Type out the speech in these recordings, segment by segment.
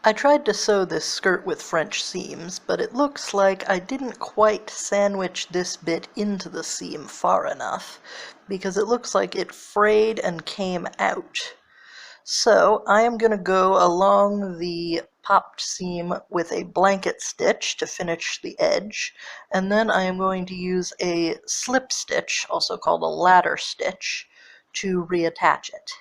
I tried to sew this skirt with French seams, but it looks like I didn't quite sandwich this bit into the seam far enough, because it looks like it frayed and came out. So I am going to go along the popped seam with a blanket stitch to finish the edge, and then I am going to use a slip stitch, also called a ladder stitch, to reattach it.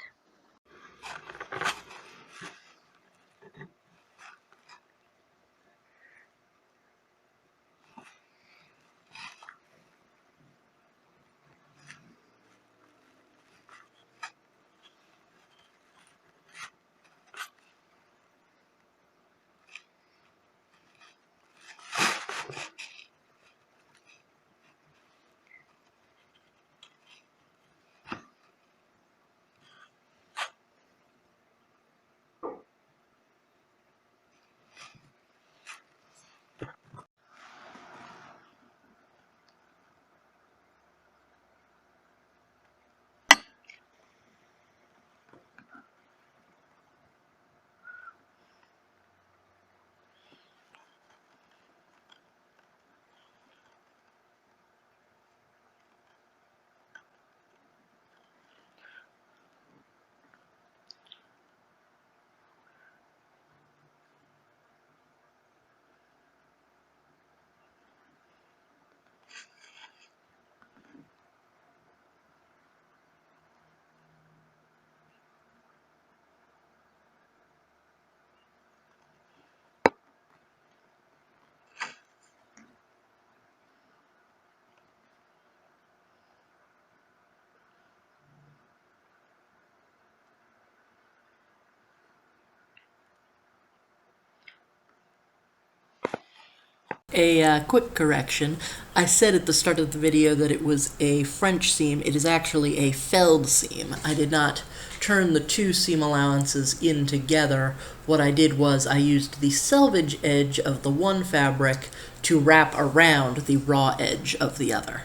A quick correction. I said at the start of the video that it was a French seam. It is actually a felled seam. I did not turn the two seam allowances in together. What I did was I used the selvage edge of the one fabric to wrap around the raw edge of the other.